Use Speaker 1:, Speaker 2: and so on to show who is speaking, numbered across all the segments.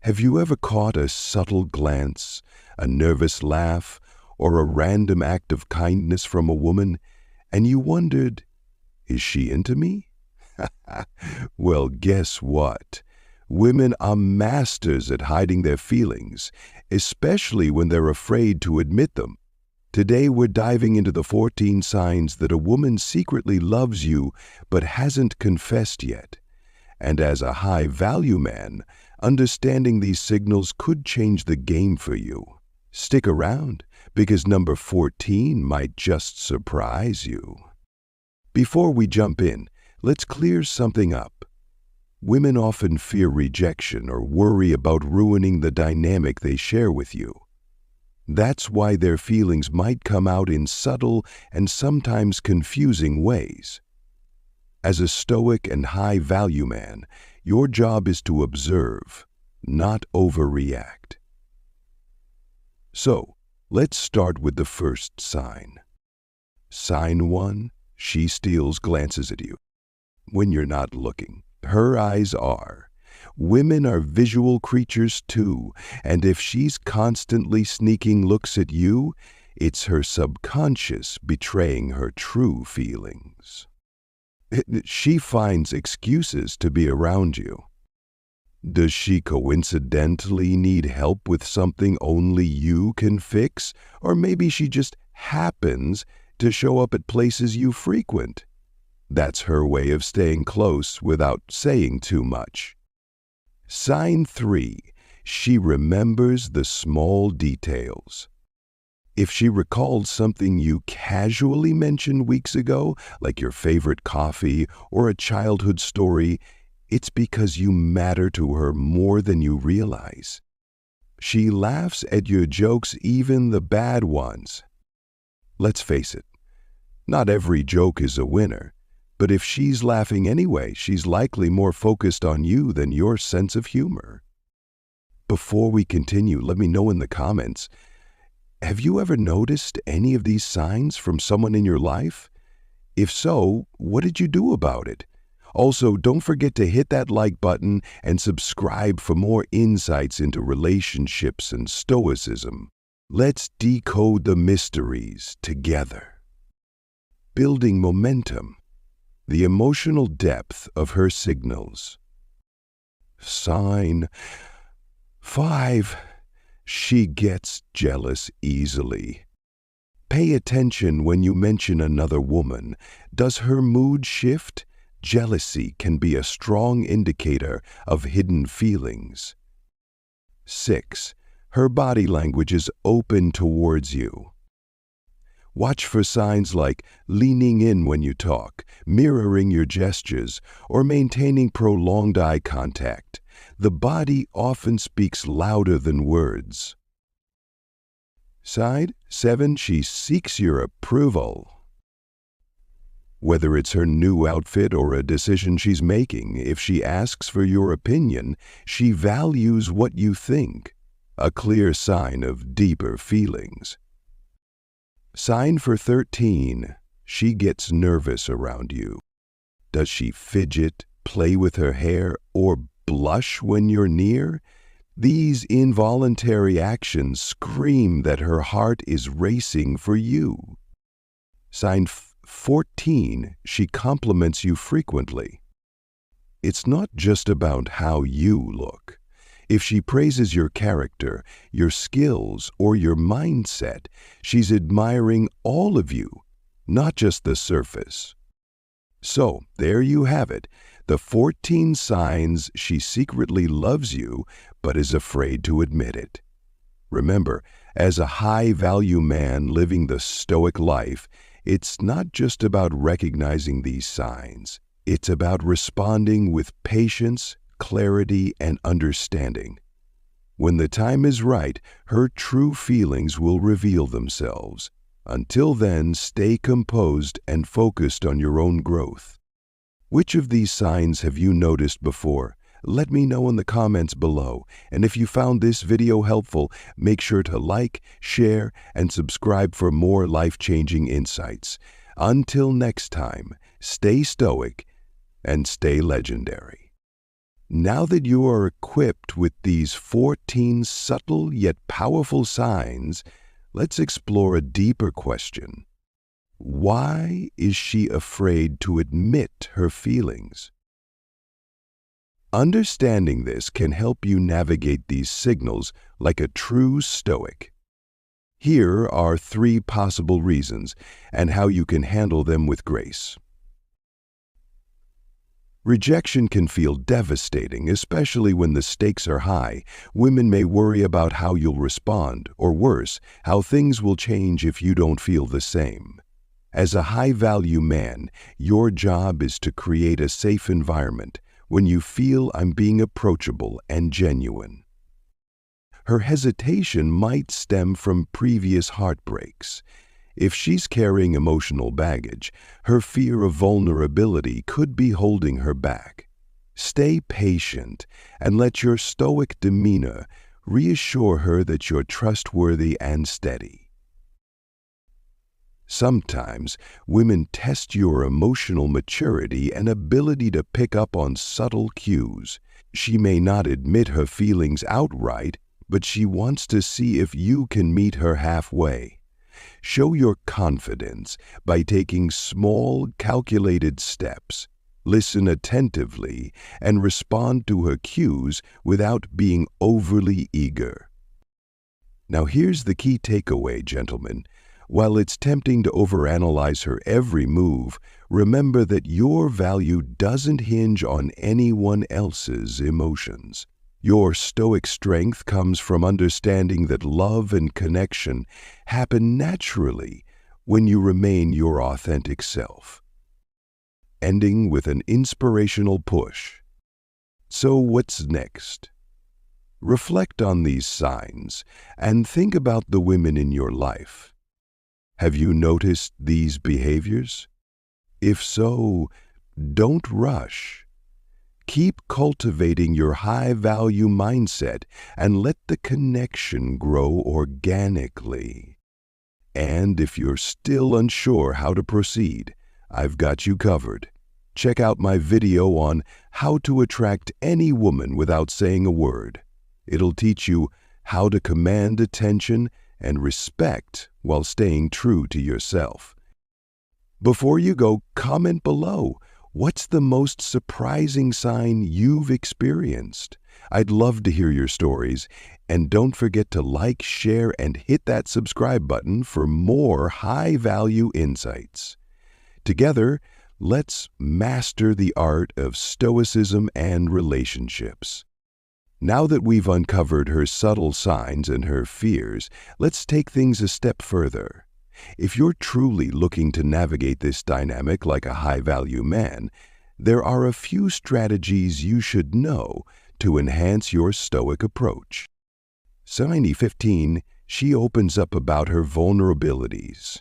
Speaker 1: Have you ever caught a subtle glance, a nervous laugh, or a random act of kindness from a woman, and you wondered, is she into me? Well, guess what? Women are masters at hiding their feelings, especially when they're afraid to admit them. Today we're diving into the 14 signs that a woman secretly loves you but hasn't confessed yet. And as a high-value man, understanding these signals could change the game for you. Stick around, because number 14 might just surprise you. Before we jump in, let's clear something up. Women often fear rejection or worry about ruining the dynamic they share with you. That's why their feelings might come out in subtle and sometimes confusing ways. As a stoic and high-value man, your job is to observe, not overreact. So, let's start with the first sign. Sign 1, she steals glances at you. When you're not looking, her eyes are. Women are visual creatures too, and if she's constantly sneaking looks at you, it's her subconscious betraying her true feelings. She finds excuses to be around you. Does she coincidentally need help with something only you can fix? Or maybe she just happens to show up at places you frequent. That's her way of staying close without saying too much. Sign 3, she remembers the small details. If she recalls something you casually mentioned weeks ago, like your favorite coffee or a childhood story, it's because you matter to her more than you realize. She laughs at your jokes, even the bad ones. Let's face it, not every joke is a winner. But if she's laughing anyway, she's likely more focused on you than your sense of humor. Before we continue, let me know in the comments, have you ever noticed any of these signs from someone in your life? If so, what did you do about it? Also, don't forget to hit that like button and subscribe for more insights into relationships and stoicism. Let's decode the mysteries together. Building momentum. The emotional depth of her signals. Sign 5. She gets jealous easily. Pay attention when you mention another woman. Does her mood shift? Jealousy can be a strong indicator of hidden feelings. 6. Her body language is open towards you. Watch for signs like leaning in when you talk, mirroring your gestures, or maintaining prolonged eye contact. The body often speaks louder than words. Sign 7, she seeks your approval. Whether it's her new outfit or a decision she's making, if she asks for your opinion, she values what you think, a clear sign of deeper feelings. Sign for 13, she gets nervous around you. Does she fidget, play with her hair, or blush when you're near? These involuntary actions scream that her heart is racing for you. Sign 14, she compliments you frequently. It's not just about how you look. If she praises your character, your skills, or your mindset, she's admiring all of you, not just the surface. So, there you have it, the 14 signs she secretly loves you but is afraid to admit it. Remember, as a high-value man living the Stoic life, it's not just about recognizing these signs. It's about responding with patience, clarity, and understanding. When the time is right, her true feelings will reveal themselves. Until then, stay composed and focused on your own growth. Which of these signs have you noticed before? Let me know in the comments below. And if you found this video helpful, make sure to like, share, and subscribe for more life-changing insights. Until next time, stay stoic and stay legendary. Now that you are equipped with these 14 subtle yet powerful signs, let's explore a deeper question. Why is she afraid to admit her feelings? Understanding this can help you navigate these signals like a true Stoic. Here are 3 possible reasons and how you can handle them with grace. Rejection can feel devastating, especially when the stakes are high. Women may worry about how you'll respond, or worse, how things will change if you don't feel the same. As a high-value man, your job is to create a safe environment when you feel I'm being approachable and genuine. Her hesitation might stem from previous heartbreaks. If she's carrying emotional baggage, her fear of vulnerability could be holding her back. Stay patient and let your stoic demeanor reassure her that you're trustworthy and steady. Sometimes women test your emotional maturity and ability to pick up on subtle cues. She may not admit her feelings outright, but she wants to see if you can meet her halfway. Show your confidence by taking small, calculated steps. Listen attentively and respond to her cues without being overly eager. Now here's the key takeaway, gentlemen. While it's tempting to overanalyze her every move, remember that your value doesn't hinge on anyone else's emotions. Your stoic strength comes from understanding that love and connection happen naturally when you remain your authentic self. Ending with an inspirational push. So what's next? Reflect on these signs and think about the women in your life. Have you noticed these behaviors? If so, don't rush. Keep cultivating your high-value mindset and let the connection grow organically. And if you're still unsure how to proceed, I've got you covered. Check out my video on how to attract any woman without saying a word. It'll teach you how to command attention and respect while staying true to yourself. Before you go, comment below. What's the most surprising sign you've experienced? I'd love to hear your stories. And don't forget to like, share, and hit that subscribe button for more high-value insights. Together, let's master the art of stoicism and relationships. Now that we've uncovered her subtle signs and her fears, let's take things a step further. If you're truly looking to navigate this dynamic like a high-value man, there are a few strategies you should know to enhance your stoic approach. Sign 15, she opens up about her vulnerabilities.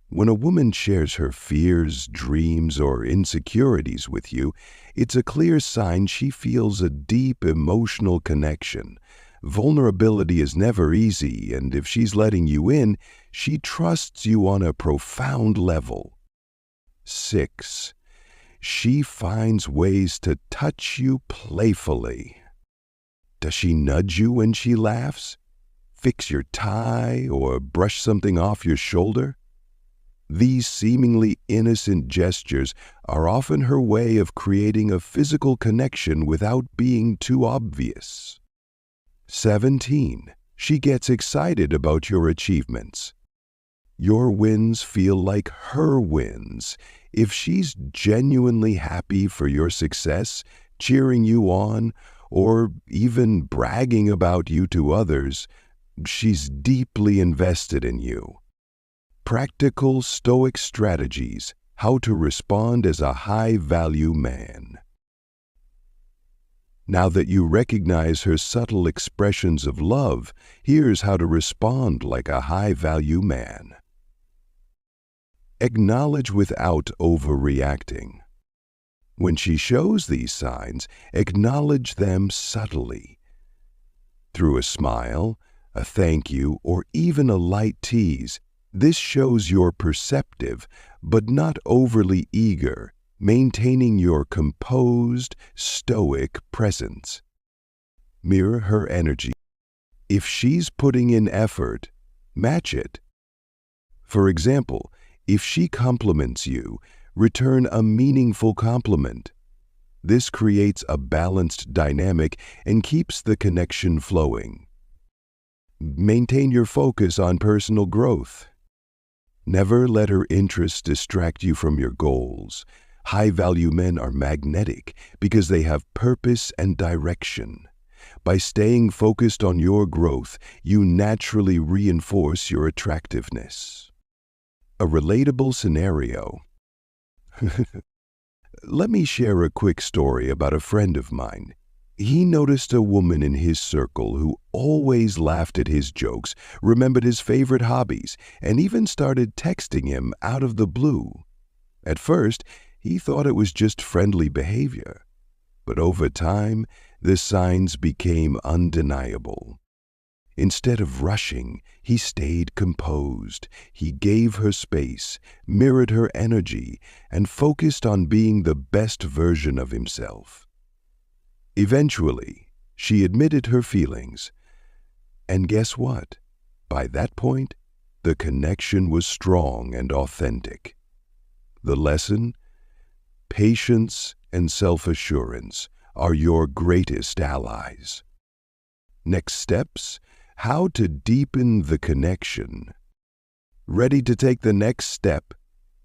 Speaker 1: When a woman shares her fears, dreams, or insecurities with you, it's a clear sign she feels a deep emotional connection. Vulnerability is never easy, and if she's letting you in, she trusts you on a profound level. 6. She finds ways to touch you playfully. Does she nudge you when she laughs? Fix your tie or brush something off your shoulder? These seemingly innocent gestures are often her way of creating a physical connection without being too obvious. 17. She gets excited about your achievements. Your wins feel like her wins. If she's genuinely happy for your success, cheering you on, or even bragging about you to others, she's deeply invested in you. Practical Stoic strategies, how to respond as a high-value man. Now that you recognize her subtle expressions of love, here's how to respond like a high-value man. Acknowledge without overreacting. When she shows these signs, acknowledge them subtly. Through a smile, a thank you, or even a light tease, this shows you're perceptive, but not overly eager, maintaining your composed, stoic presence. Mirror her energy. If she's putting in effort, match it. For example, if she compliments you, return a meaningful compliment. This creates a balanced dynamic and keeps the connection flowing. Maintain your focus on personal growth. Never let her interests distract you from your goals. High-value men are magnetic because they have purpose and direction. By staying focused on your growth, you naturally reinforce your attractiveness. A relatable scenario. Let me share a quick story about a friend of mine. He noticed a woman in his circle who always laughed at his jokes, remembered his favorite hobbies, and even started texting him out of the blue. At first, he thought it was just friendly behavior. But over time, the signs became undeniable. Instead of rushing, he stayed composed. He gave her space, mirrored her energy, and focused on being the best version of himself. Eventually, she admitted her feelings. And guess what? By that point, the connection was strong and authentic. The lesson? Patience and self-assurance are your greatest allies. Next steps? How to deepen the connection. Ready to take the next step?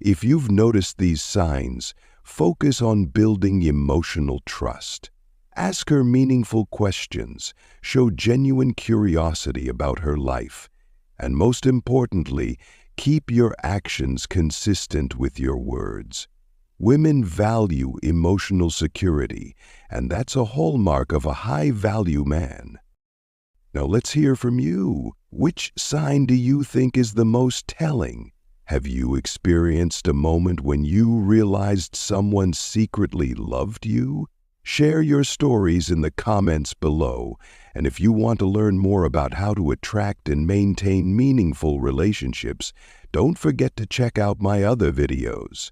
Speaker 1: If you've noticed these signs, focus on building emotional trust. Ask her meaningful questions, show genuine curiosity about her life, and most importantly, keep your actions consistent with your words. Women value emotional security, and that's a hallmark of a high-value man. Now let's hear from you. Which sign do you think is the most telling? Have you experienced a moment when you realized someone secretly loved you? Share your stories in the comments below, and if you want to learn more about how to attract and maintain meaningful relationships, don't forget to check out my other videos.